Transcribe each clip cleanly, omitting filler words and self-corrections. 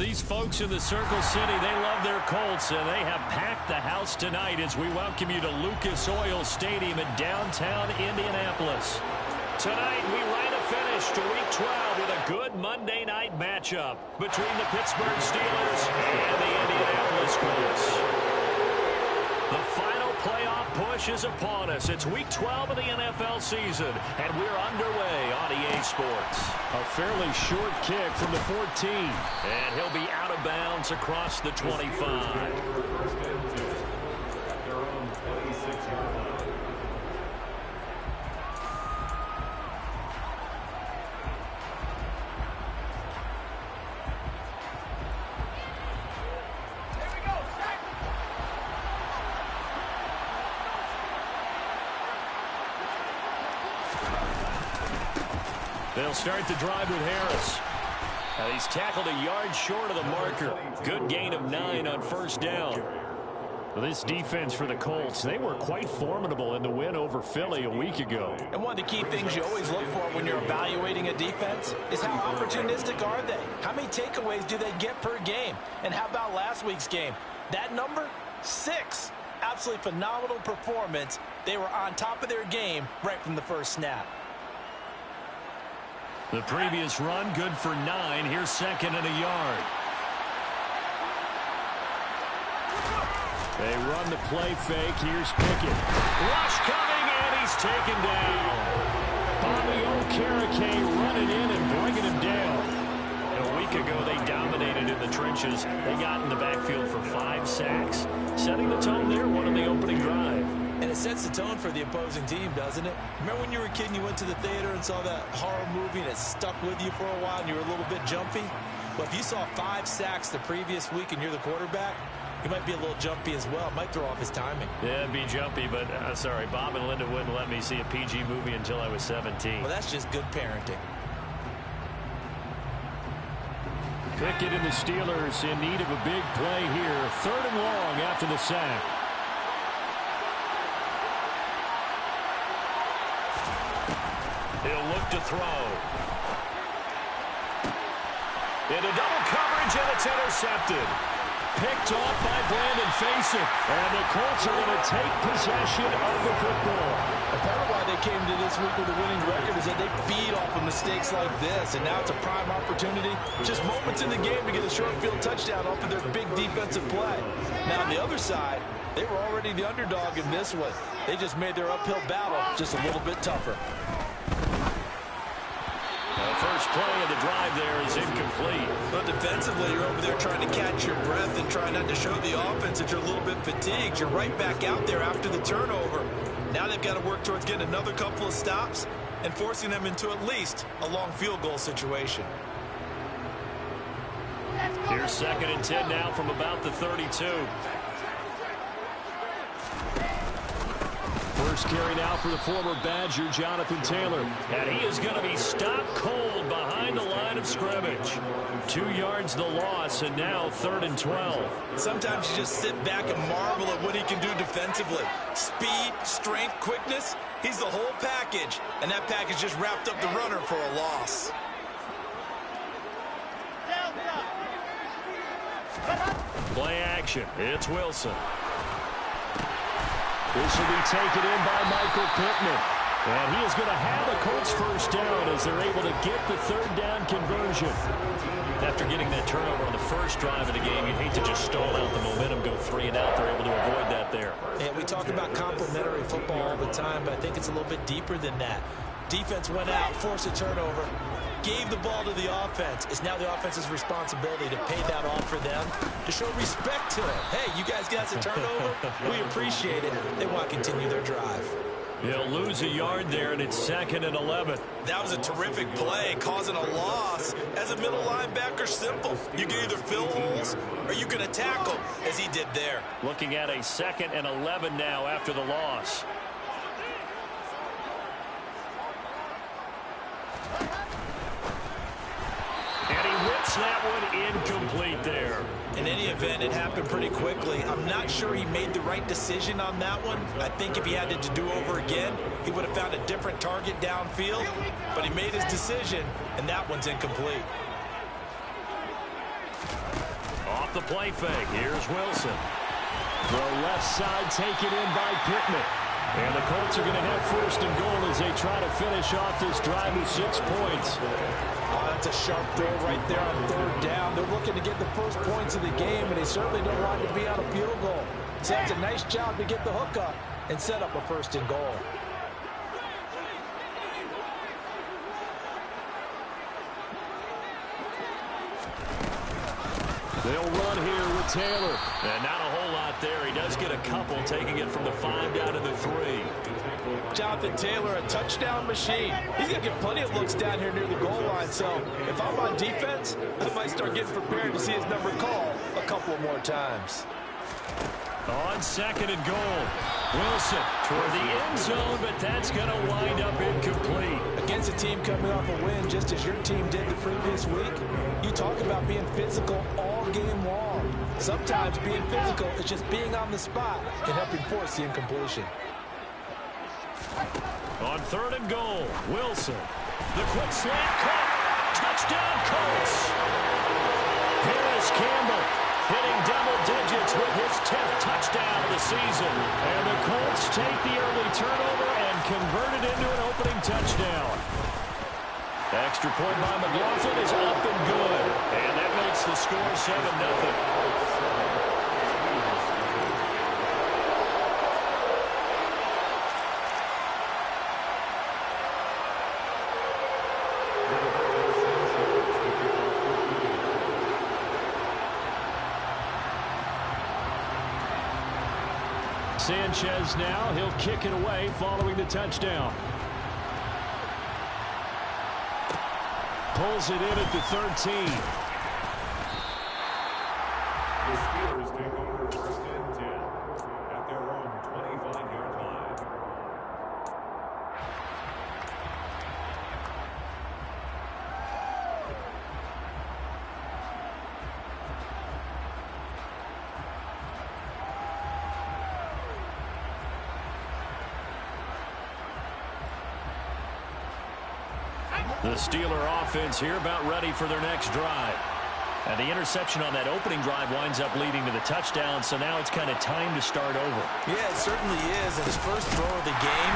These folks in the Circle City, they love their Colts, and they have packed the house tonight as we welcome you to Lucas Oil Stadium in downtown Indianapolis. Tonight, we write a finish to Week 12 with a good Monday night matchup between the Pittsburgh Steelers and the Indianapolis Colts. The final playoff push is upon us. It's Week 12 of the NFL season, and we're underway on EA Sports. A fairly short kick from the 14. And he'll be out of bounds across the 25. They'll start the drive with Harris. He's tackled a yard short of the marker. Good gain of 9 on first down. Well, this defense for the Colts, they were quite formidable in the win over Philly a week ago. And one of the key things you always look for when you're evaluating a defense is how opportunistic are they? How many takeaways do they get per game? And how about last week's game? That number? 6. Absolutely phenomenal performance. They were on top of their game right from the first snap. The previous run, good for 9. Here's second and a yard. They run the play fake. Here's Pickett. Rush coming, and he's taken down. Bobby Okereke running in and bringing him down. A week ago, they dominated in the trenches. They got in the backfield for 5 sacks, setting the tone there, one on the opening drive. And it sets the tone for the opposing team, doesn't it? Remember when you were a kid and you went to the theater and saw that horror movie and it stuck with you for a while and you were a little bit jumpy? Well, if you saw 5 sacks the previous week and you're the quarterback, you might be a little jumpy as well. It might throw off his timing. Yeah, it'd be jumpy, but sorry, Bob and Linda wouldn't let me see a PG movie until I was 17. Well, that's just good parenting. Pickett and the Steelers in need of a big play here. 3rd and long after the sack. He'll look to throw. Into double coverage, and it's intercepted. Picked off by Brandon Facyk. And the Colts are going to take possession of the football. A part of why they came to this week with a winning record is that they feed off of mistakes like this. And now it's a prime opportunity. Just moments in the game to get a short field touchdown off of their big defensive play. Now on the other side, they were already the underdog in this one. They just made their uphill battle just a little bit tougher. The first play of the drive there is incomplete. But defensively, you're over there trying to catch your breath and trying not to show the offense that you're a little bit fatigued. You're right back out there after the turnover. Now they've got to work towards getting another couple of stops and forcing them into at least a long field goal situation. Here's 2nd and 10 now from about the 32. First carry now for the former Badger, Jonathan Taylor. And he is going to be stopped cold behind the line of scrimmage. 2 yards the loss, and now 3rd and 12. Sometimes you just sit back and marvel at what he can do defensively. Speed, strength, quickness, he's the whole package. And that package just wrapped up the runner for a loss. Play action. It's Wilson. This will be taken in by Michael Pittman. And he is going to have a Colts first down as they're able to get the 3rd down conversion. After getting that turnover on the first drive of the game, you'd hate to just stall out the momentum, go 3 and out. They're able to avoid that there. And we talk about complementary football all the time, but I think it's a little bit deeper than that. Defense went out, forced a turnover, gave the ball to the offense. It's now the offense's responsibility to pay that off for them, to show respect to them. Hey, you guys got a turnover? We appreciate it. They want to continue their drive. They'll lose a yard there, and it's 2nd and 11. That was a terrific play, causing a loss. As a middle linebacker, simple. You can either fill holes or you can attack them, as he did there. Looking at a 2nd and 11 now after the loss. And he whips that one incomplete there. In any event, it happened pretty quickly. I'm not sure he made the right decision on that one. I think if he had to do over again, he would have found a different target downfield. But he made his decision, and that one's incomplete. Off the play fake, here's Wilson. The left side taken in by Pittman. And the Colts are going to have first and goal as they try to finish off this drive with 6 points. Oh, that's a sharp throw right there on third down. They're looking to get the first points of the game, and they certainly don't want to be on a field goal. So that's a nice job to get the hook up and set up a first and goal. They'll run here with Taylor. And not a whole lot there. He does get a couple, taking it from the 5 down to the 3. Jonathan Taylor, a touchdown machine. He's going to get plenty of looks down here near the goal line. So if I'm on defense, I might start getting prepared to see his number called a couple more times. On second and goal, Wilson toward the end zone, but that's going to wind up incomplete. Against a team coming off a win, just as your team did the previous week, you talk about being physical all game long. Sometimes being physical is just being on the spot and helping force the incompletion. On third and goal, Wilson. The quick slant cut. Touchdown, Colts. Here is Campbell, hitting double digits with his 10th touchdown of the season. And the Colts take the early turnover and convert it into an opening touchdown. The extra point by McLaughlin is up and good. And that makes the score 7-0. Sanchez now, he'll kick it away following the touchdown. Pulls it in at the 13. The Steelers take over first and 10 at their own 25-yard line. The Steeler offense here about ready for their next drive. And the interception on that opening drive winds up leading to the touchdown, so now it's kind of time to start over. Yeah, it certainly is, and his first throw of the game.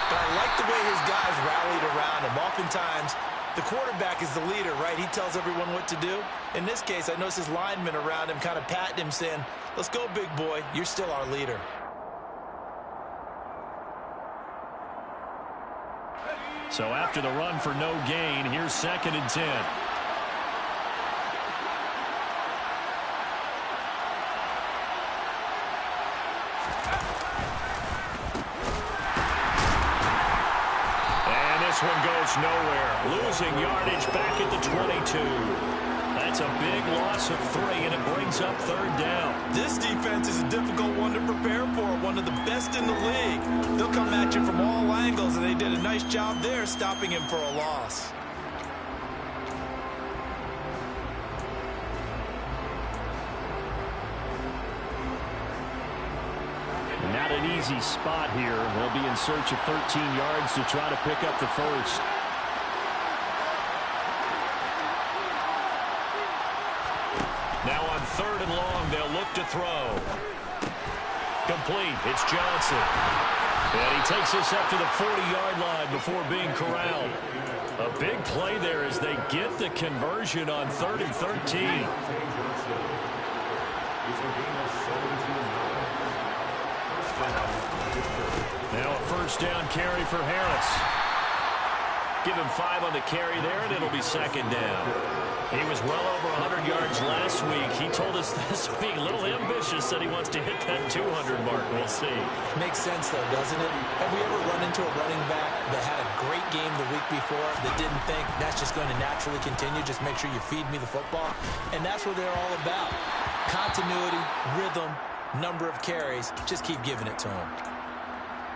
But I like the way his guys rallied around him. Oftentimes, the quarterback is the leader, right? He tells everyone what to do. In this case, I noticed his linemen around him kind of patting him, saying, "Let's go, big boy. You're still our leader." So after the run for no gain, here's second and 10. And this one goes nowhere. Losing yardage back at the 22. That's a big loss of 3, and it brings up third down. This defense is a difficult one to prepare for, one of the best in the league. They'll come at you from all angles, and they did a nice job there stopping him for a loss. Not an easy spot here. They'll be in search of 13 yards to try to pick up the first. Now on third and long, they'll look to throw. Complete. It's Johnson. And he takes this up to the 40-yard line before being corralled. A big play there as they get the conversion on 3rd and 13. Now a first down carry for Harris. Give him 5 on the carry there, and it'll be second down. He was well over 100 yards last week. He told us this week, a little ambitious, that he wants to hit that 200 mark. We'll see. Makes sense, though, doesn't it? Have we ever run into a running back that had a great game the week before that didn't think that's just going to naturally continue? Just make sure you feed me the football. And that's what they're all about. Continuity, rhythm, number of carries. Just keep giving it to him.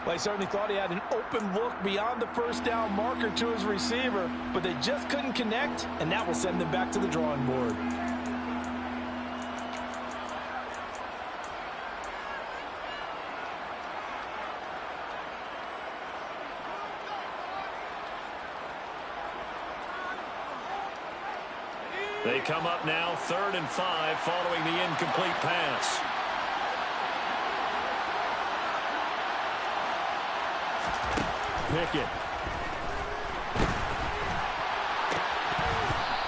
Well, he certainly thought he had an open look beyond the first down marker to his receiver, but they just couldn't connect, and that will send them back to the drawing board. They come up now 3rd and 5 following the incomplete pass. Pickett.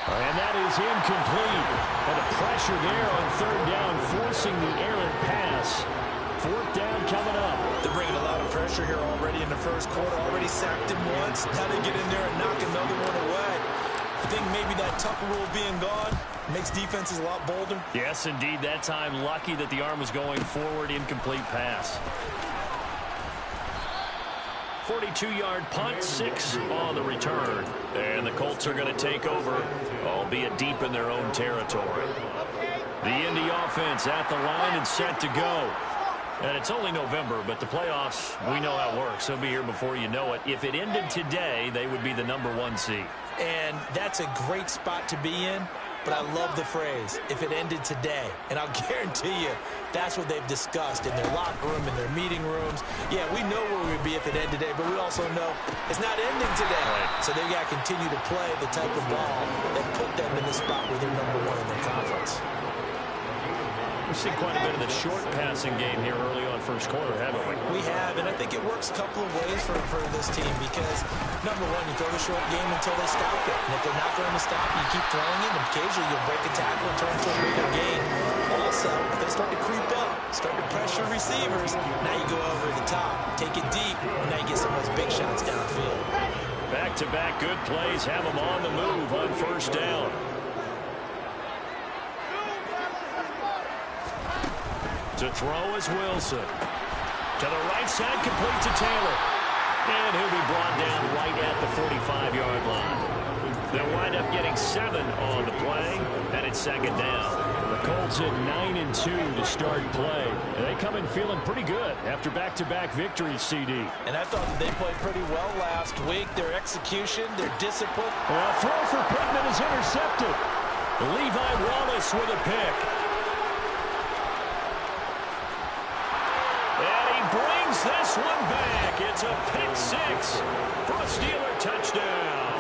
And that is incomplete. And the pressure there on 3rd down, forcing the errant pass. 4th down coming up. They're bringing a lot of pressure here already in the first quarter. Already sacked him once. Now they get in there and knock another one away. I think maybe that Tucker rule being gone makes defenses a lot bolder. Yes, indeed. That time, lucky that the arm was going forward. Incomplete pass. 42-yard punt, 6 on the return. And the Colts are going to take over, albeit deep in their own territory. The Indy offense at the line and set to go. And it's only November, but the playoffs, we know how it works. They'll be here before you know it. If it ended today, they would be the #1 seed. And that's a great spot to be in. But I love the phrase, if it ended today. And I'll guarantee you, that's what they've discussed in their locker room, in their meeting rooms. Yeah, we know where we'd be if it ended today, but we also know it's not ending today. Right. So they've got to continue to play the type of ball that put them in the spot where they're #1 in their conference. We've seen quite a bit of the short passing game here early on first quarter, haven't we? We have, and I think it works a couple of ways for this team because, #1, you throw the short game until they stop it. And if they're not going to stop, you keep throwing it, and occasionally you'll break a tackle and turn into a bigger gain. Also, if they start to creep up, start to pressure receivers, now you go over the top, take it deep, and now you get some of those big shots downfield. Back-to-back good plays have them on the move on 1st down. To throw is Wilson. To the right side, complete to Taylor. And he'll be brought down right at the 45-yard line. They'll wind up getting 7 on the play, and it's 2nd down. The Colts at 9-2 to start play. And they come in feeling pretty good after back-to-back victories, CD. And I thought that they played pretty well last week. Their execution, their discipline. A throw for Pittman is intercepted. Levi Wallace with a pick. Brings this one back. It's a pick 6 for a Steeler touchdown.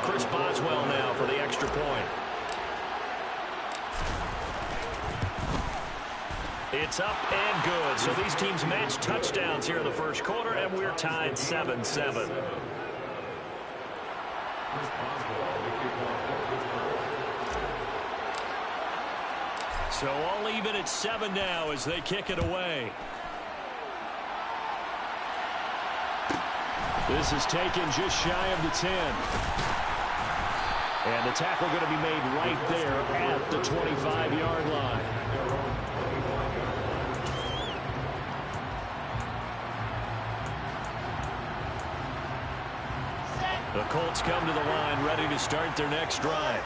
Chris Boswell now for the extra point. It's up and good. So these teams match touchdowns here in the first quarter, and we're tied 7-7. So all even at 7 now as they kick it away. This is taken just shy of the 10. And the tackle going to be made right there at the 25-yard line. The Colts come to the line ready to start their next drive.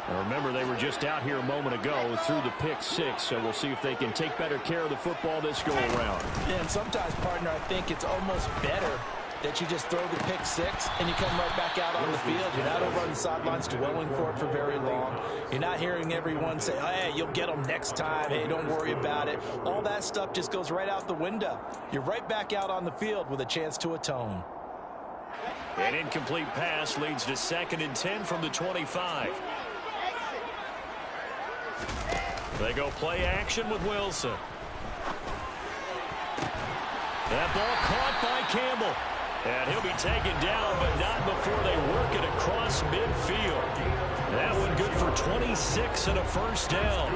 Now remember, they were just out here a moment ago through the pick 6, so we'll see if they can take better care of the football this go-around. Yeah, and sometimes, partner, I think it's almost better that you just throw the pick 6 and you come right back out on the field. You're not over on the sidelines dwelling for it for very long. You're not hearing everyone say, hey, you'll get them next time. Hey, don't worry about it. All that stuff just goes right out the window. You're right back out on the field with a chance to atone. An incomplete pass leads to 2nd and 10 from the 25. They go play action with Wilson. That ball caught by Campbell. And he'll be taken down, but not before they work it across midfield. That one good for 26 and a 1st down.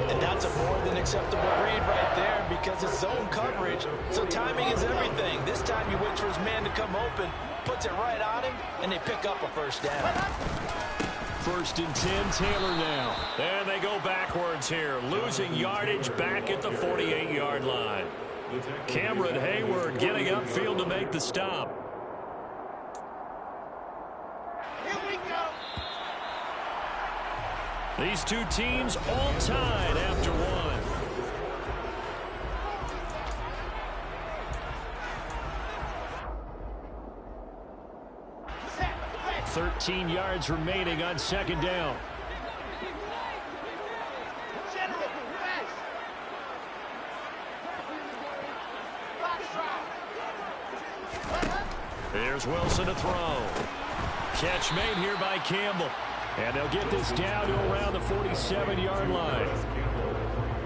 And that's a more than acceptable read right there because it's zone coverage, so timing is everything. This time he waits for his man to come open, puts it right on him, and they pick up a 1st down. 1st and 10, Taylor now. And they go backwards here, losing yardage back at the 48-yard line. Cameron Hayward getting upfield to make the stop. Here we go. These two teams all tied after one. 13 yards remaining on 2nd down. Here's Wilson to throw. Catch made here by Campbell. And they'll get this down to around the 47-yard line.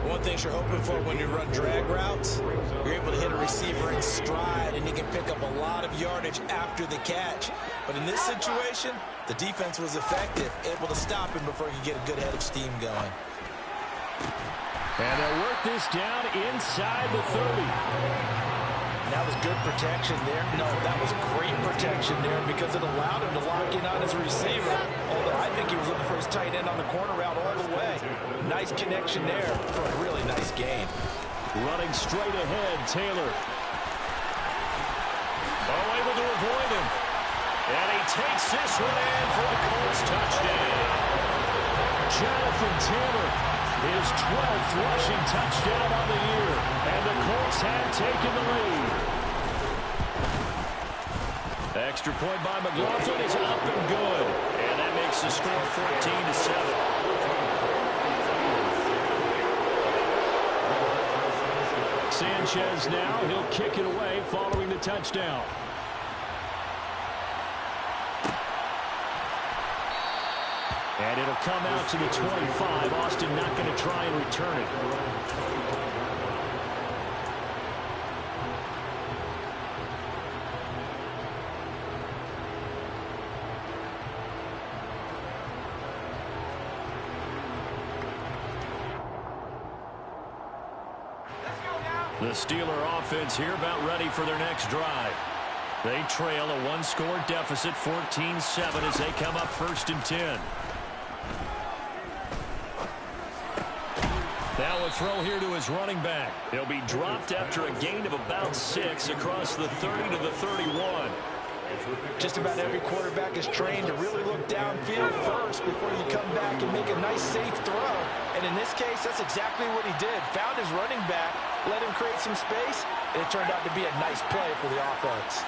One thing you're hoping for when you run drag routes, you're able to hit a receiver in stride, and he can pick up a lot of yardage after the catch. But in this situation, the defense was effective, able to stop him before he could get a good head of steam going. And they'll work this down inside the 30. That was good protection there. No, that was great protection there because it allowed him to lock in on his receiver. Although I think he was looking for his tight end on the corner route all the way. Nice connection there for a really nice gain. Running straight ahead, Taylor. Oh, able to avoid him. And he takes this one in for the Colts touchdown. Jonathan Taylor, his 12th rushing touchdown on the year. And the Colts have taken the lead. Extra point by McLaughlin is up and good. And that makes the score 14-7. Sanchez now, he'll kick it away following the touchdown. And it'll come out to the 25. Austin not going to try and return it. The Steeler offense here about ready for their next drive. They trail a one-score deficit, 14-7, as they come up 1st and 10. Now a throw here to his running back. He'll be dropped after a gain of about 6 across the 30 to the 31. Just about every quarterback is trained to really look downfield first before you come back and make a nice, safe throw. And in this case, that's exactly what he did. Found his running back, let him create some space, and it turned out to be a nice play for the offense.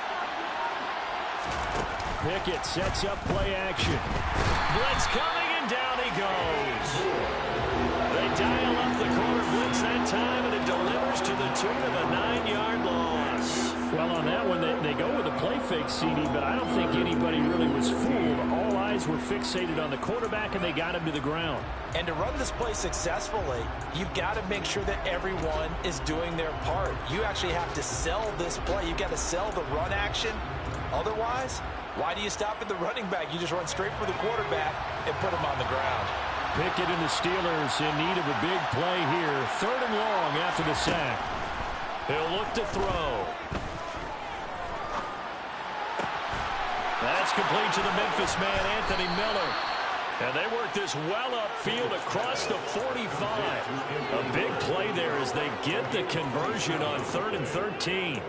Pickett sets up play action. Blitz coming, and down he goes. They dial up the corner blitz that time, and it delivers to the tune of a 9-yard loss. Well, on that one, they go with a play fake, CD, but I don't think anybody really was fooled. All eyes were fixated on the quarterback, and they got him to the ground. And to run this play successfully, you've got to make sure that everyone is doing their part. You actually have to sell this play. You've got to sell the run action. Otherwise, why do you stop at the running back? You just run straight for the quarterback and put him on the ground. Pickett and the Steelers in need of a big play here. 3rd and long after the sack. He'll look to throw. That's complete to the Memphis man, Anthony Miller. And they work this well upfield across the 45. A big play there as they get the conversion on 3rd and 13.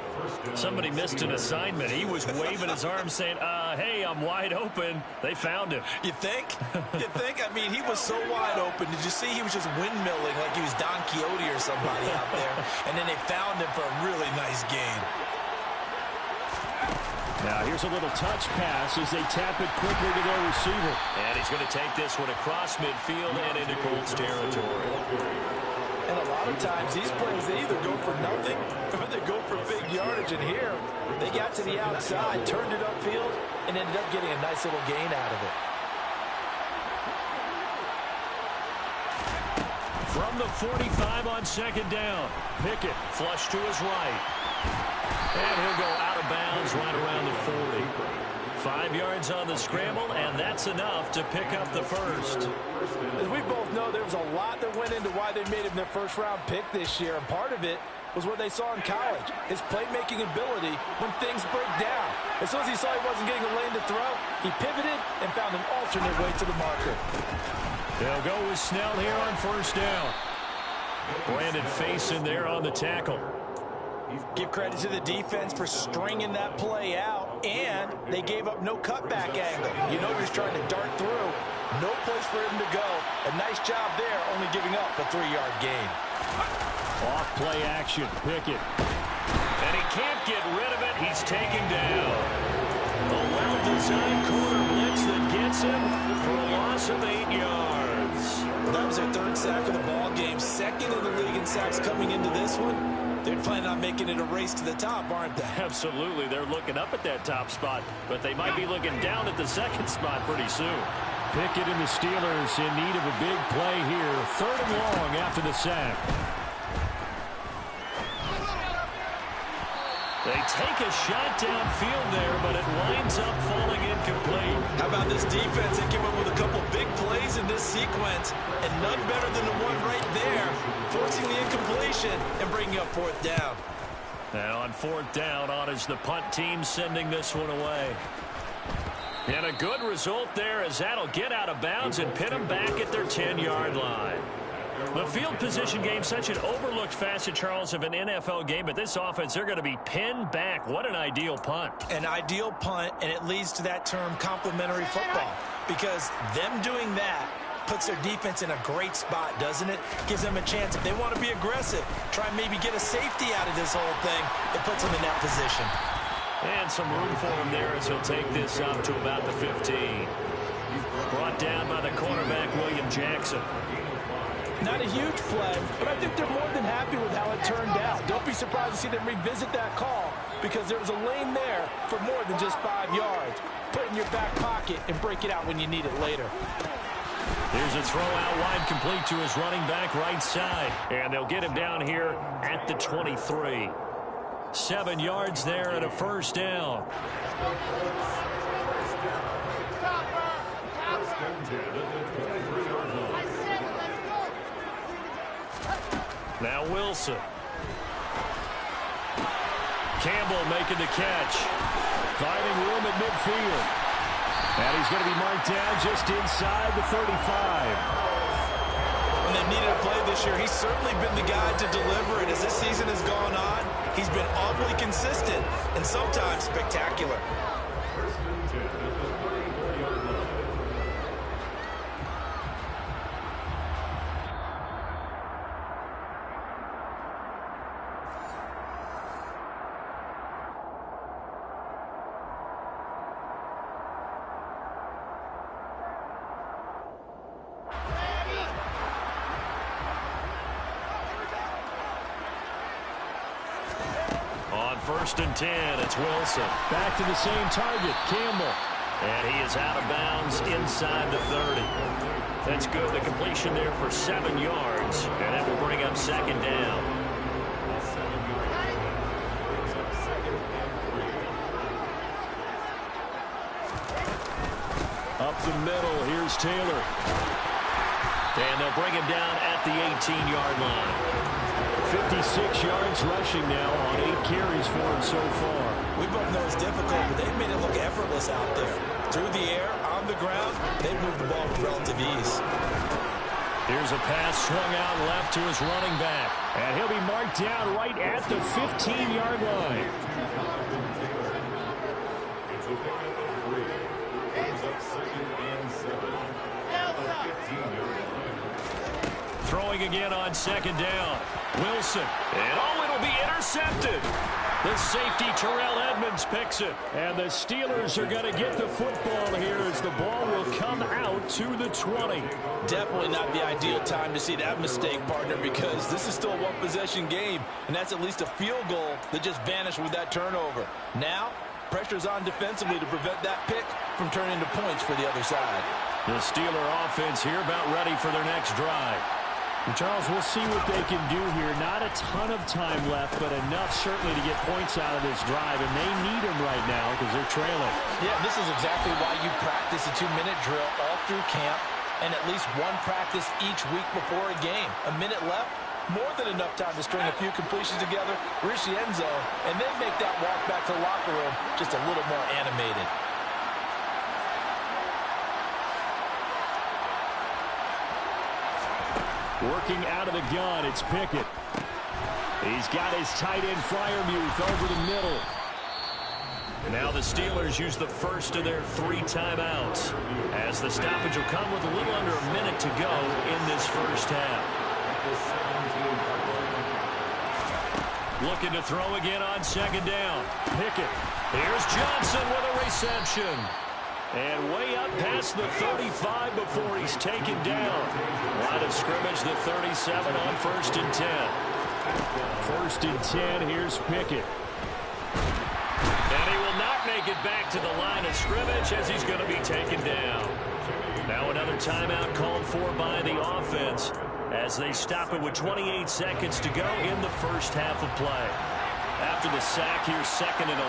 Somebody missed an assignment. He was waving his arms saying, hey, I'm wide open. They found him. You think? You think? I mean, he was so wide open. Did you see he was just windmilling like he was Don Quixote or somebody out there? And then they found him for a really nice gain. Now here's a little touch pass as they tap it quickly to their receiver. And he's going to take this one across midfield and into Colts territory. And a lot of times these plays, they either go for nothing or they go for big yardage. And here, they got to the outside, turned it upfield, and ended up getting a nice little gain out of it. From the 45 on 2nd down, Pickett flush to his right. And he'll go out of bounds right around the 40. 5 yards on the scramble, and that's enough to pick up the first. As we both know, there was a lot that went into why they made him their first-round pick this year, and part of it was what they saw in college, his playmaking ability when things break down. As soon as he saw he wasn't getting a lane to throw, he pivoted and found an alternate way to the marker. They'll go with Snell here on 1st down. Brandon Faison there on the tackle. Give credit to the defense for stringing that play out, and they gave up no cutback angle. You know he's trying to dart through. No place for him to go. A nice job there, only giving up a 3-yard gain. Off play action, Pickett. And he can't get rid of it. He's taken down. A well-designed corner blitz that gets him for a loss of 8 yards. That was their 3rd sack of the ball game. 2nd in the league in sacks coming into this one. They're planning on making it a race to the top, aren't they? Absolutely. They're looking up at that top spot, but they might be looking down at the 2nd spot pretty soon. Pickett and the Steelers in need of a big play here. 3rd and long after the sack. They take a shot downfield there, but it winds up falling incomplete. How about this defense? They came up with a couple big plays in this sequence, and none better than the one right there, forcing the incompletion and bringing up 4th down. Now on 4th down, on is the punt team sending this one away. And a good result there as that'll get out of bounds and pin them back at their 10-yard line. The field position game, such an overlooked facet, Charles, of an NFL game, but this offense, they're going to be pinned back. What an ideal punt. An ideal punt, and it leads to that term complementary football, because them doing that puts their defense in a great spot, doesn't it? Gives them a chance. If they want to be aggressive, try and maybe get a safety out of this whole thing, it puts them in that position. And some room for him there as he'll take this up to about the 15. Brought down by the cornerback, William Jackson. Not a huge play, but I think they're more than happy with how it turned out. Don't be surprised to see them revisit that call, because there was a lane there for more than just 5 yards. Put it in your back pocket and break it out when you need it later. Here's a throw out wide, complete to his running back right side. And they'll get him down here at the 23. 7 yards there and a 1st down. Now Wilson. Campbell making the catch. Finding room at midfield. And he's going to be marked down just inside the 35. When they needed a play this year, he's certainly been the guy to deliver it. As this season has gone on, he's been awfully consistent and sometimes spectacular. On 1st and 10, it's Wilson. Back to the same target, Campbell. And he is out of bounds inside the 30. That's good. The completion there for 7 yards. And that will bring up 2nd down. Up the middle, here's Taylor. And they'll bring him down at the 18-yard line. 56 yards rushing now on 8 carries for him so far. We both know it's difficult, but they've made it look effortless out there. Through the air, on the ground, they've moved the ball with relative ease. Here's a pass swung out left to his running back. And he'll be marked down right at the 15-yard line. It's a pickup of 3. Brings up 2nd and 7. At the 15-yard line. Throwing again on 2nd down. Wilson. And it'll be intercepted. The safety, Terrell Edmonds, picks it. And the Steelers are going to get the football here as the ball will come out to the 20. Definitely not the ideal time to see that mistake, partner, because this is still a one-possession game, and that's at least a field goal that just vanished with that turnover. Now, pressure's on defensively to prevent that pick from turning into points for the other side. The Steeler offense here about ready for their next drive. Charles, we'll see what they can do here. Not a ton of time left, but enough certainly to get points out of this drive, and they need them right now because they're trailing. Yeah, this is exactly why you practice a 2-minute drill all through camp and at least one practice each week before a game. A minute left, more than enough time to string a few completions together, reach the end zone, and then make that walk back to the locker room just a little more animated. Working out of the gun, it's Pickett. He's got his tight end Freiermuth over the middle. Now the Steelers use the first of their 3 timeouts as the stoppage will come with a little under a minute to go in this first half. Looking to throw again on 2nd down. Pickett. Here's Johnson with a reception. And way up past the 35 before he's taken down. Line of scrimmage, the 37 on 1st and 10. 1st and 10, here's Pickett. And he will not make it back to the line of scrimmage as he's going to be taken down. Now another timeout called for by the offense as they stop it with 28 seconds to go in the first half of play. After the sack, here's 2nd and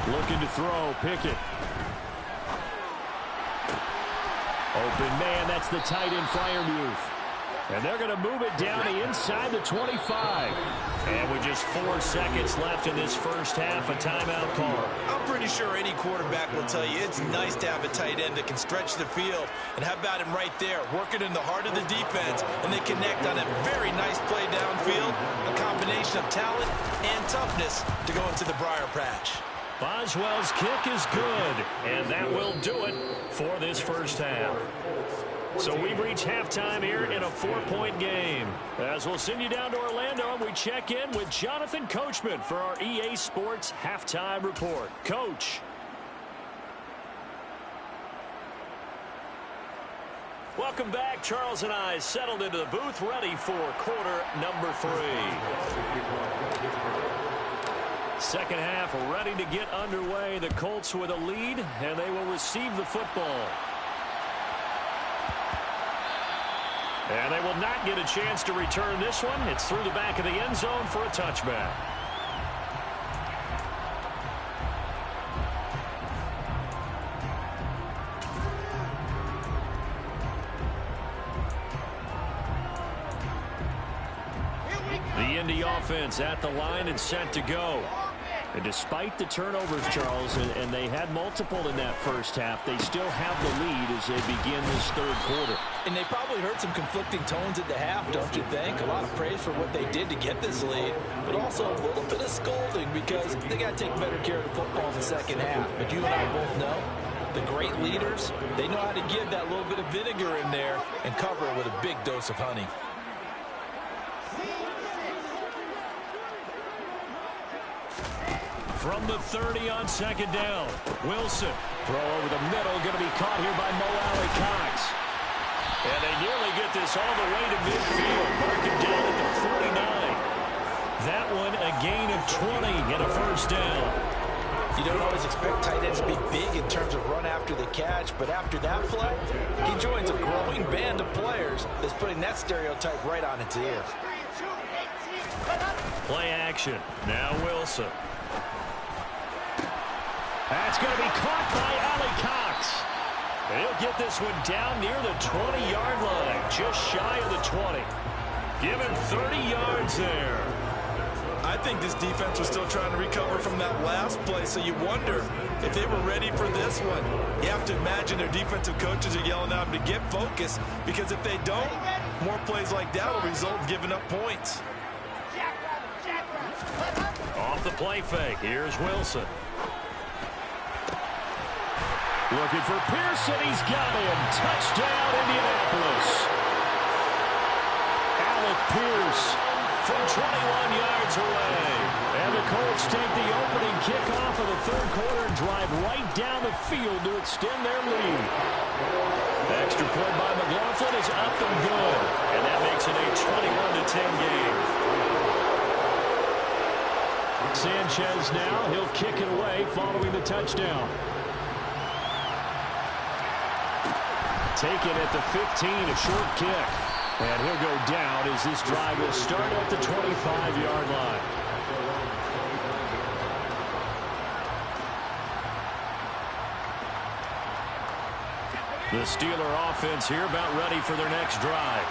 11. Looking to throw, Pickett. Open man, that's the tight end Freiermuth. And they're going to move it down the inside the 25. And with just 4 seconds left in this first half, a timeout call. I'm pretty sure any quarterback will tell you it's nice to have a tight end that can stretch the field. And how about him right there, working in the heart of the defense, and they connect on a very nice play downfield, a combination of talent and toughness to go into the briar patch. Boswell's kick is good, and that will do it for this first half. So we've reached halftime here in a 4-point game. As we'll send you down to Orlando, we check in with Jonathan Coachman for our EA Sports Halftime Report. Coach. Welcome back. Charles and I settled into the booth, ready for quarter number 3. Second half ready to get underway. The Colts with a lead, and they will receive the football. And they will not get a chance to return this one. It's through the back of the end zone for a touchback. The Indy offense at the line and set to go. And despite the turnovers, Charles, and they had multiple in that first half, they still have the lead as they begin this third quarter. And they probably heard some conflicting tones at the half, don't you think? A lot of praise for what they did to get this lead, but also a little bit of scolding because they got to take better care of the football in the second half. But you and I both know the great leaders, they know how to give that little bit of vinegar in there and cover it with a big dose of honey. From the 30 on second down, Wilson. Throw over the middle, going to be caught here by Mo Alley-Cox. And they nearly get this all the way to midfield. Mark it down at the 49. That one a gain of 20 and a first down. You don't always expect tight ends to be big in terms of run after the catch, but after that play, he joins a growing band of players that's putting that stereotype right on its ear. Play action. Now Wilson. That's going to be caught by Alley-Cox. He'll get this one down near the 20-yard line, just shy of the 20. Give him 30 yards there. I think this defense was still trying to recover from that last play, so you wonder if they were ready for this one. You have to imagine their defensive coaches are yelling at them to get focused, because if they don't, more plays like that will result in giving up points. Off the play fake, here's Wilson. Looking for Pearson. He's got him. Touchdown, Indianapolis. Alec Pierce from 21 yards away. And the Colts take the opening kickoff of the third quarter and drive right down the field to extend their lead. Extra point by McLaughlin is up and good. And that makes it a 21-10 game. Sanchez now. He'll kick it away following the touchdown. Taken at the 15, a short kick. And he'll go down as this drive will start at the 25-yard line. The Steeler offense here about ready for their next drive.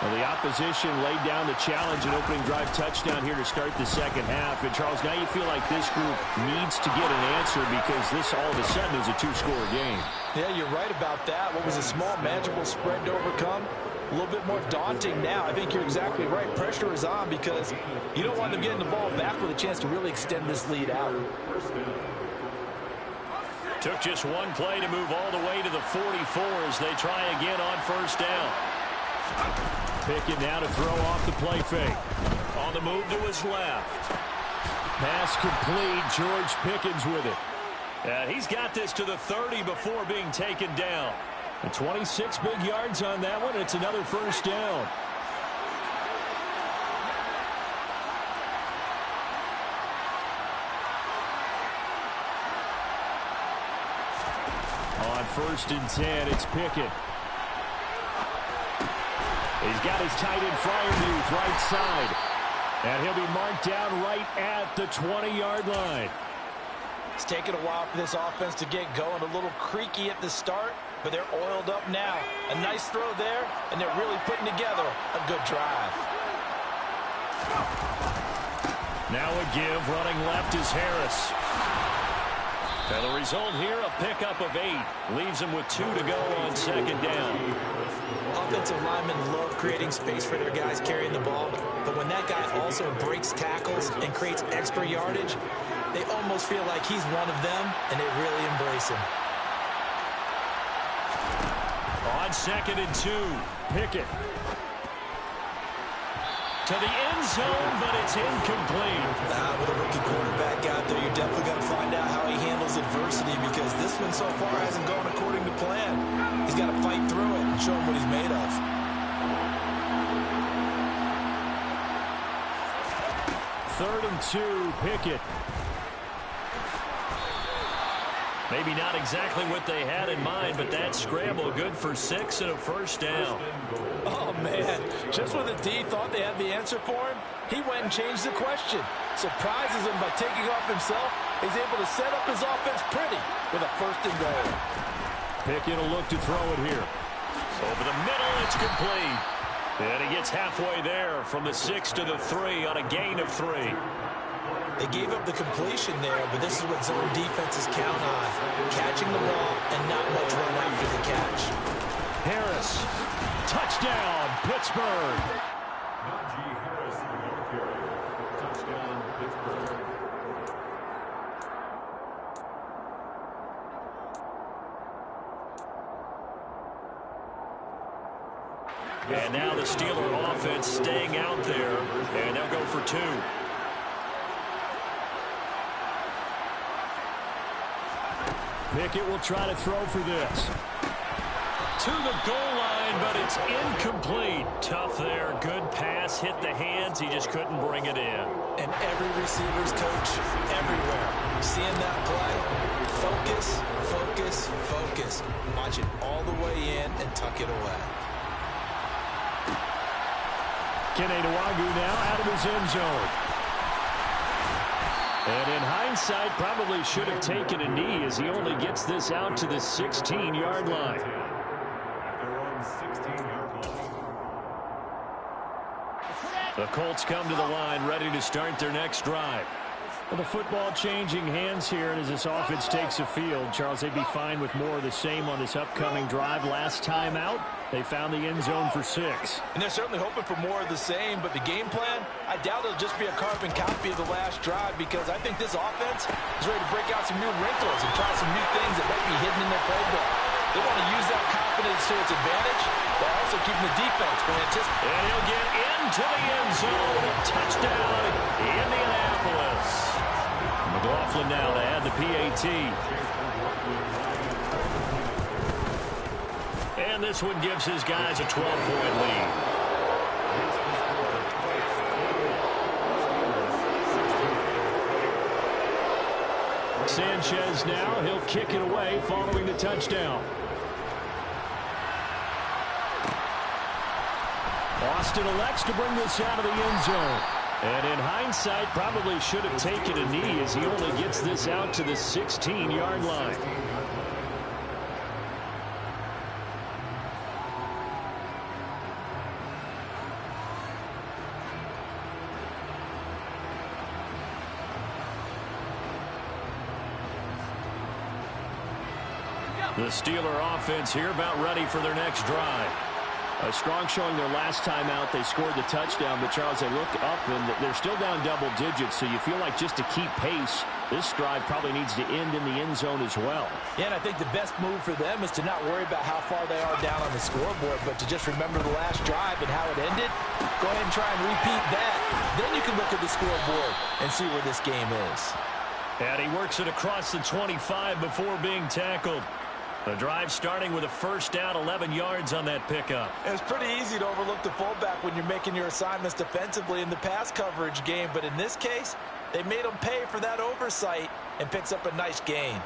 Well, the opposition laid down the challenge and opening drive touchdown here to start the second half. And, Charles, now you feel like this group needs to get an answer because this all of a sudden is a two-score game. Yeah, you're right about that. What was a small, manageable spread to overcome? A little bit more daunting now. I think you're exactly right. Pressure is on because you don't want them getting the ball back with a chance to really extend this lead out. Took just one play to move all the way to the 44 as they try again on first down. Pickett now to throw off the play fake. On the move to his left. Pass complete. George Pickens with it. And he's got this to the 30 before being taken down. And 26 big yards on that one. It's another first down. On 1st and 10, it's Pickett. He's got his tight end Fryermuth right side. And he'll be marked down right at the 20-yard line. It's taken a while for this offense to get going. A little creaky at the start, but they're oiled up now. A nice throw there, and they're really putting together a good drive. Now a give. Running left is Harris. And the result here, a pickup of 8. Leaves him with 2 to go on 2nd down. Offensive linemen love creating space for their guys carrying the ball, but when that guy also breaks tackles and creates extra yardage, they almost feel like he's one of them, and they really embrace him. On 2nd and 2, Pickett. To the end zone, but it's incomplete. With a rookie quarterback out there, you're definitely going to find out how he handles adversity, because this one so far hasn't gone according to plan. He's got to fight through it and show him what he's made of. 3rd and 2, Pickett. Maybe not exactly what they had in mind, but that scramble good for 6 and a 1st down. Oh, man. Just when the D thought they had the answer for him, he went and changed the question. Surprises him by taking off himself. He's able to set up his offense pretty with a 1st and goal. Pickett will look to throw it here. Over the middle, it's complete. And he gets halfway there from the 6 to the 3 on a gain of 3. They gave up the completion there, but this is what zone defenses count on. Catching the ball and not much run after the catch. Harris. Touchdown, Pittsburgh. Najee Harris, the ball carrier. Touchdown, Pittsburgh. And now the Steeler offense staying out there, and they'll go for 2. Pickett will try to throw for this. To the goal line, but it's incomplete. Tough there. Good pass. Hit the hands. He just couldn't bring it in. And every receiver's coach everywhere. Seeing that play, focus, focus, focus. Watch it all the way in and tuck it away. Kene Nwangwu now out of his end zone. And in hindsight, probably should have taken a knee as he only gets this out to the 16-yard line. The Colts come to the line, ready to start their next drive. Well, the football changing hands here, and as this offense takes the field, Charles, they'd be fine with more of the same on this upcoming drive. Last time out, they found the end zone for 6. And they're certainly hoping for more of the same, but the game plan, I doubt it'll just be a carbon copy of the last drive, because I think this offense is ready to break out some new wrinkles and try some new things that might be hidden in their playbook. They want to use that confidence to its advantage, while also keeping the defense from anticipating. And he'll get into the end zone. Touchdown, Indianapolis. McLaughlin now to add the PAT. And this one gives his guys a 12-point lead. Sanchez now, he'll kick it away following the touchdown. Austin elects to bring this out of the end zone. And in hindsight, probably should have taken a knee as he only gets this out to the 16-yard line. The Steeler offense here about ready for their next drive. A strong showing their last time out. They scored the touchdown, but Charles, they look up and they're still down double digits, so you feel like just to keep pace, this drive probably needs to end in the end zone as well. Yeah, and I think the best move for them is to not worry about how far they are down on the scoreboard, but to just remember the last drive and how it ended. Go ahead and try and repeat that. Then you can look at the scoreboard and see where this game is. And he works it across the 25 before being tackled. The drive starting with a first down, 11 yards on that pickup. It's pretty easy to overlook the fullback when you're making your assignments defensively in the pass coverage game, but in this case, they made him pay for that oversight and picks up a nice gain.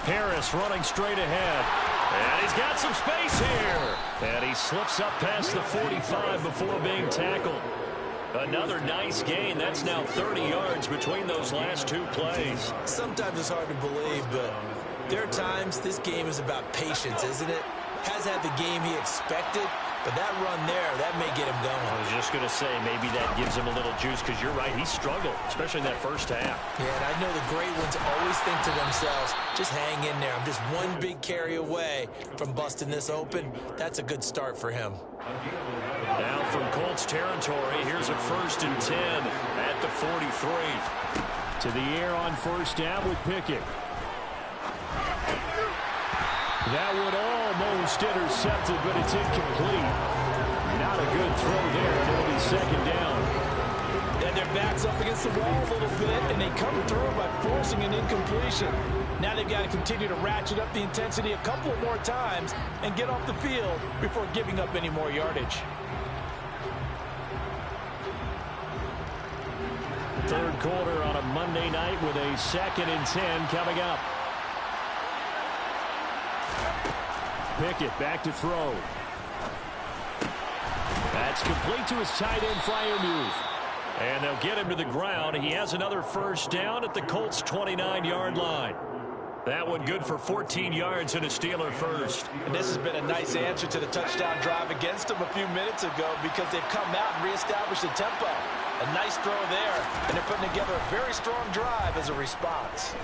Harris running straight ahead. And he's got some space here. And he slips up past the 45 before being tackled. Another nice gain. That's now 30 yards between those last two plays. Sometimes it's hard to believe, but there are times this game is about patience, isn't it? Has had the game he expected, but that run there, that may get him going. I was just going to say, maybe that gives him a little juice, because you're right, he struggled, especially in that first half. Yeah, and I know the great ones always think to themselves, just hang in there. I'm just one big carry away from busting this open. That's a good start for him. Now from Colts territory, here's a 1st and 10 at the 43. To the air on first down with Pickett. That would almost intercepted, but it's incomplete. Not a good throw there, and it'll be 2nd down. And their back's up against the wall a little bit, and they come through by forcing an incompletion. Now they've got to continue to ratchet up the intensity a couple more times and get off the field before giving up any more yardage. 3rd quarter on a Monday night with a 2nd and 10 coming up. Pickett back to throw. That's complete to his tight end Freiermuth. And they'll get him to the ground. He has another 1st down at the Colts' 29-yard line. That one good for 14 yards and a Steeler first. And this has been a nice answer to the touchdown drive against them a few minutes ago, because they've come out and reestablished the tempo. A nice throw there, and they're putting together a very strong drive as a response.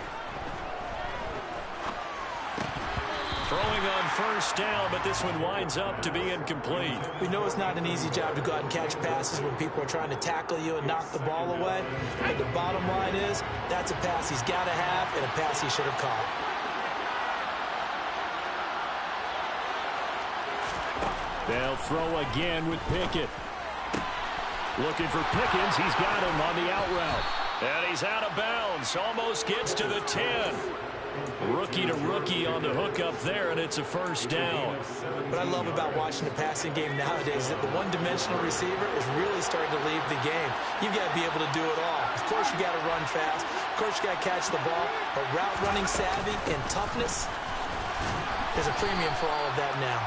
Throwing on 1st down, but this one winds up to be incomplete. We know it's not an easy job to go out and catch passes when people are trying to tackle you and knock the ball away. But the bottom line is, that's a pass he's got to have and a pass he should have caught. They'll throw again with Pickett. Looking for Pickens. He's got him on the out route. And he's out of bounds. Almost gets to the 10. Rookie to rookie on the hook up there, and it's a 1st down. What I love about watching the passing game nowadays is that the one-dimensional receiver is really starting to leave the game. You've got to be able to do it all. Of course, you got to run fast. Of course, you got to catch the ball. But route running savvy and toughness, there's a premium for all of that now.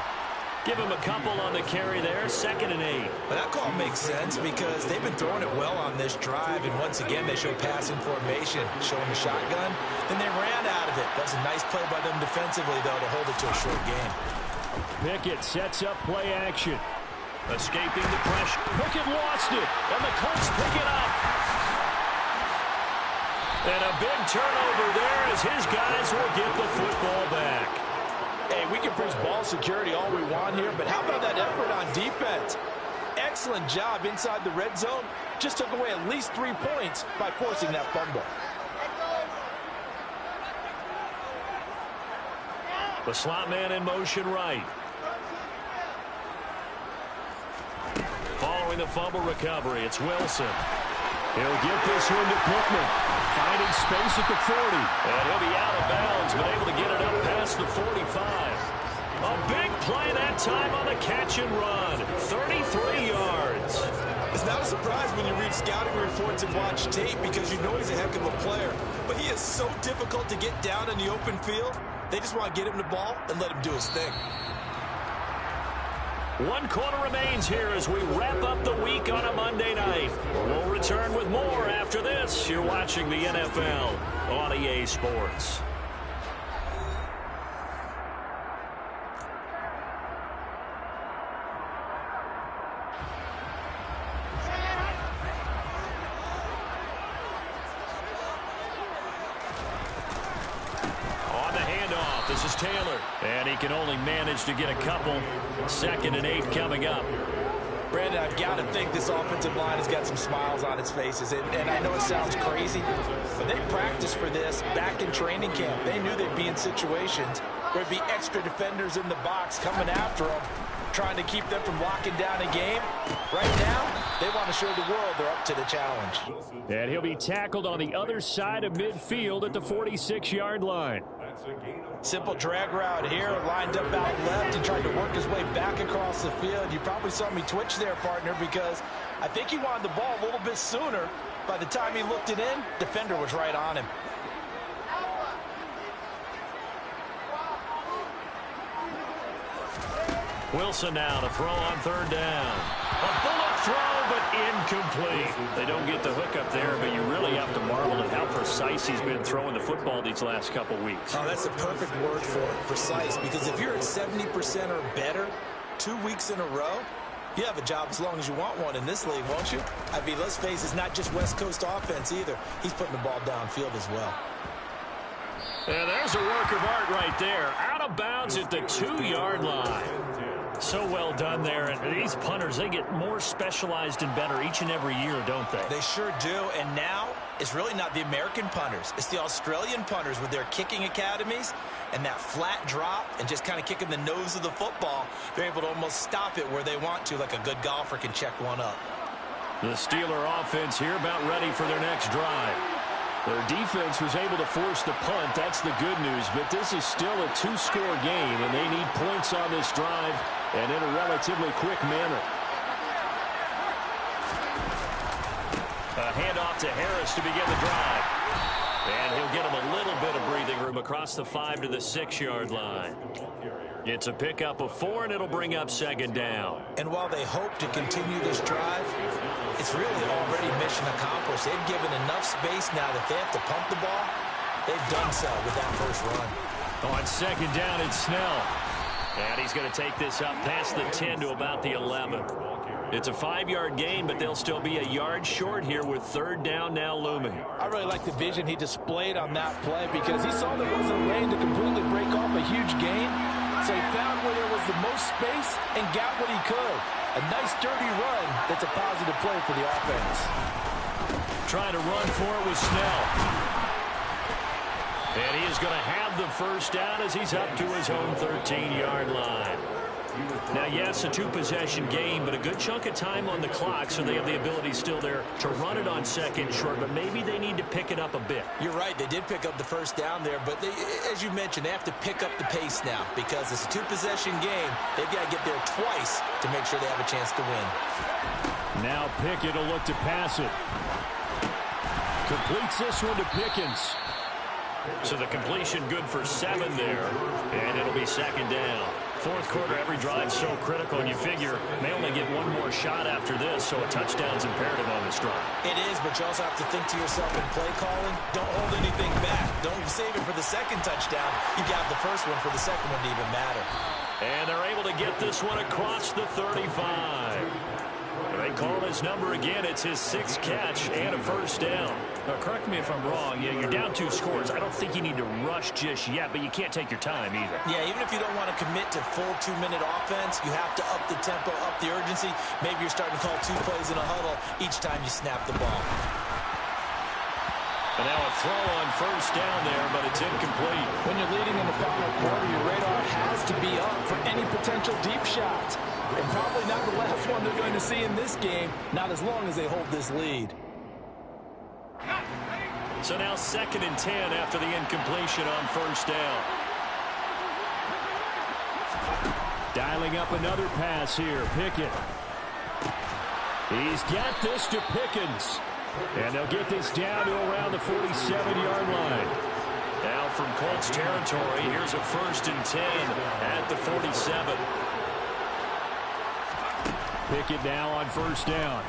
Give him a couple on the carry there, 2nd and 8. But that call makes sense because they've been throwing it well on this drive, and once again they show passing formation, showing the shotgun. Then they ran out of it. That's a nice play by them defensively, though, to hold it to a short game. Pickett sets up play action. Escaping the pressure. Pickett lost it, and the Colts pick it up. And a big turnover there as his guys will get the football back. Hey, we can preach ball security all we want here, but how about that effort on defense? Excellent job inside the red zone. Just took away at least 3 points by forcing that fumble. The slot man in motion right. Following the fumble recovery, it's Wilson. He'll get this one to Pittman. Finding space at the 40. And he'll be out of bounds, but able to get it up past the 45. A big play that time on the catch and run. 33 yards. It's not a surprise when you read scouting reports and watch tape because you know he's a heck of a player. But he is so difficult to get down in the open field. They just want to get him the ball and let him do his thing. 1 quarter remains here as we wrap up the week on a Monday night. We'll return with more after this. You're watching the NFL on EA Sports. This is Taylor, and he can only manage to get a couple. 2nd and 8 coming up. Brandon, I've got to think this offensive line has got some smiles on its faces. And I know it sounds crazy, but they practiced for this back in training camp. They knew they'd be in situations where there'd be extra defenders in the box coming after them, trying to keep them from locking down a game. Right now, they want to show the world they're up to the challenge. And he'll be tackled on the other side of midfield at the 46-yard line. Simple drag route here, lined up out left. He tried to work his way back across the field. You probably saw me twitch there, partner, because I think he wanted the ball a little bit sooner. By the time he looked it in, defender was right on him. Wilson now to throw on third down. A bullet throw, but incomplete. They don't get the hook up there, but you really have to marvel at how precise he's been throwing the football these last couple weeks. Oh, that's the perfect word for it, precise, because if you're at 70% or better 2 weeks in a row, you have a job as long as you want one in this league, won't you? I mean, let's face it, it's not just West Coast offense either. He's putting the ball downfield as well. And there's a work of art right there. Out of bounds at the 2-yard line. So well done there. And these punters, they get more specialized and better each and every year, don't they? They sure do. And now it's really not the American punters. It's the Australian punters with their kicking academies and that flat drop and just kind of kicking the nose of the football. They're able to almost stop it where they want to, like a good golfer can check one up. The Steeler offense here about ready for their next drive. Their defense was able to force the punt. That's the good news. But this is still a 2-score game, and they need points on this drive and in a relatively quick manner. A handoff to Harris to begin the drive. And he'll get him a little bit of breathing room across the 5 to the 6-yard line. It's a pickup of 4, and it'll bring up second down. And while they hope to continue this drive, it's really already mission accomplished. They've given enough space now that they have to pump the ball. They've done so with that first run. On second down, it's Snell. And he's going to take this up past the 10 to about the 11. It's a 5-yard gain, but they'll still be a yard short here with third down now looming. I really like the vision he displayed on that play because he saw there wasn't a lane to completely break off a huge gain. So he found where there was the most space and got what he could. A nice, dirty run that's a positive play for the offense. Trying to run for it with Snell. And he is going to have the first down as he's up to his own 13-yard line. Now, yes, a 2-possession game, but a good chunk of time on the clock, so they have the ability still there to run it on second short, but maybe they need to pick it up a bit. You're right. They did pick up the first down there, but they, as you mentioned, they have to pick up the pace now because it's a 2-possession game. They've got to get there twice to make sure they have a chance to win. Now Pickett will look to pass it. Completes this one to Pickens. So the completion good for 7 there, and it'll be second down. Fourth quarter, every drive so critical, and you figure may only get one more shot after this, so a touchdown's imperative on this drive. It is, but you also have to think to yourself in play calling, don't hold anything back. Don't save it for the second touchdown. You got the first one for the second one to even matter. And they're able to get this one across the 35. They call his number again. It's his 6th catch and a first down. Now, correct me if I'm wrong. Yeah, you're down 2 scores. I don't think you need to rush just yet, but you can't take your time either. Yeah, even if you don't want to commit to full 2-minute offense, you have to up the tempo, up the urgency. Maybe you're starting to call 2 plays in a huddle each time you snap the ball. And now a throw on first down there, but it's incomplete. When you're leading in the final quarter, your radar has to be up for any potential deep shots. And probably not the last one they're going to see in this game, not as long as they hold this lead. So now 2nd and 10 after the incompletion on first down. Dialing up another pass here. Pickett. He's got this to Pickens. And they'll get this down to around the 47-yard line. Now from Colts territory, here's a 1st and 10 at the 47. Pickett now on first down.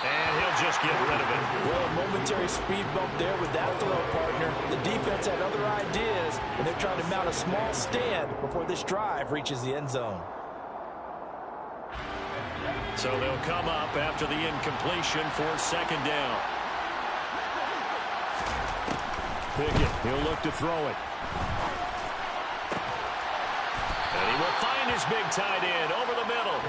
And he'll just get rid of it. Well, a momentary speed bump there with that throw, partner. The defense had other ideas, and they're trying to mount a small stand before this drive reaches the end zone. So they'll come up after the incompletion for second down. Pickett, he'll look to throw it. And he will find his big tight end over the middle.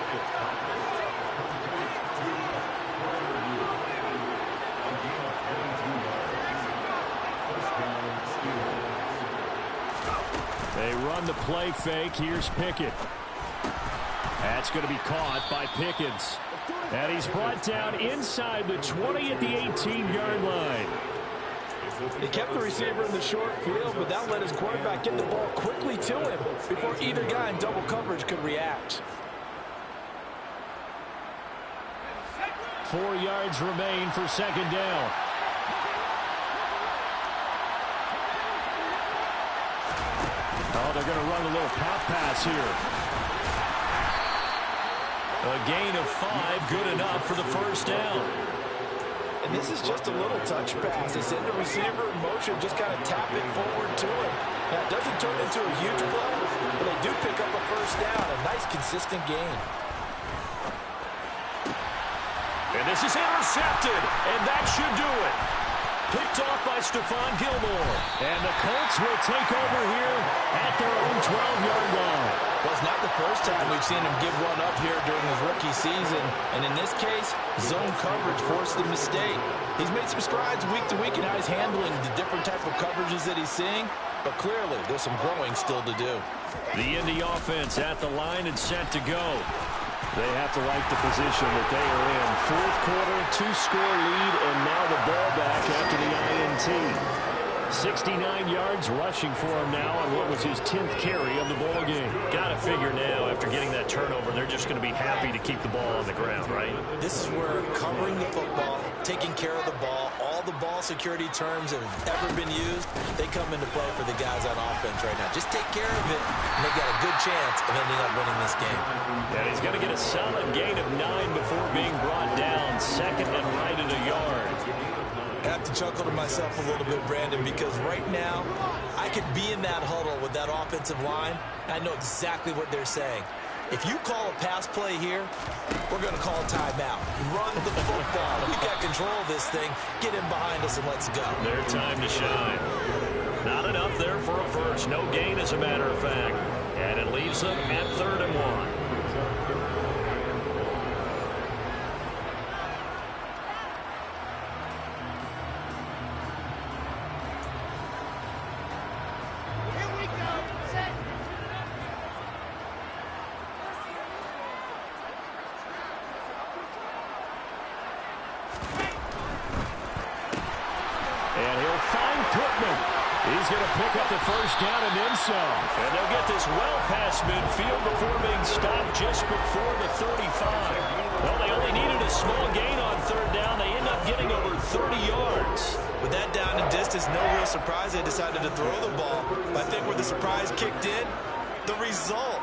They run the play fake. Here's Pickett. That's going to be caught by Pickens. And he's brought down inside the 20 at the 18-yard line. He kept the receiver in the short field, but that let his quarterback get the ball quickly to him before either guy in double coverage could react. 4 yards remain for second down. Oh, they're going to run a little pop pass here. A gain of 5, good enough for the first down. And this is just a little touch pass. They send the receiver in motion, just kind of tap it forward to him. Now, it doesn't turn into a huge play, but they do pick up a first down. A nice, consistent gain. And this is intercepted, and that should do it. Picked off by Stephon Gilmore. And the Colts will take over here at their own 12-yard line. Well, it's not the first time we've seen him give one up here during his rookie season. And in this case, zone coverage forced the mistake. He's made some strides week to week in how he's handling the different type of coverages that he's seeing. But clearly, there's some growing still to do. The Indy offense at the line and set to go. They have to like the position that they are in. Fourth quarter, 2-score lead, and now the ball back after the INT. 69 yards rushing for him now on what was his 10th carry of the ball game. Got to figure now, after getting that turnover, they're just going to be happy to keep the ball on the ground, right? This is where covering the football, taking care of the ball, all the ball security terms that have ever been used, they come into play for the guys on offense right now. Just take care of it, and they've got a good chance of ending up winning this game. And he's going to get a solid gain of 9 before being brought down. Second and right at a yard. I have to chuckle to myself a little bit, Brandon, because right now I could be in that huddle with that offensive line. I know exactly what they're saying. If you call a pass play here, we're going to call a timeout. Run the football. We've got control of this thing. Get him behind us and let's go. Their time to shine. Not enough there for a first. No gain, as a matter of fact. And it leaves them at 3rd and 1. He's going to pick up the first down and then some. And they'll get this well past midfield before being stopped just before the 35. Well, they only needed a small gain on 3rd down. They end up getting over 30 yards. With that down and distance, no real surprise they decided to throw the ball. But I think where the surprise kicked in, the result.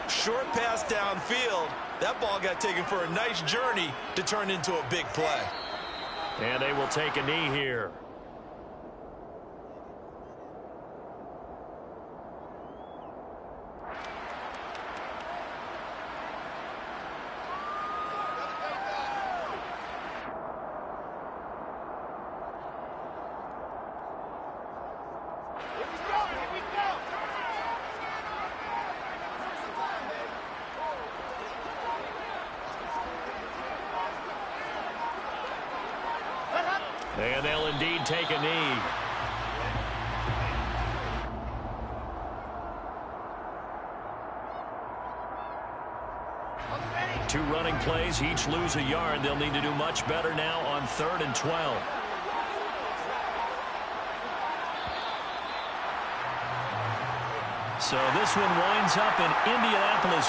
Short pass downfield. That ball got taken for a nice journey to turn into a big play. And they will take a knee here. And they'll indeed take a knee. Two running plays, each lose a yard. They'll need to do much better now on 3rd and 12. So this one winds up in Indianapolis.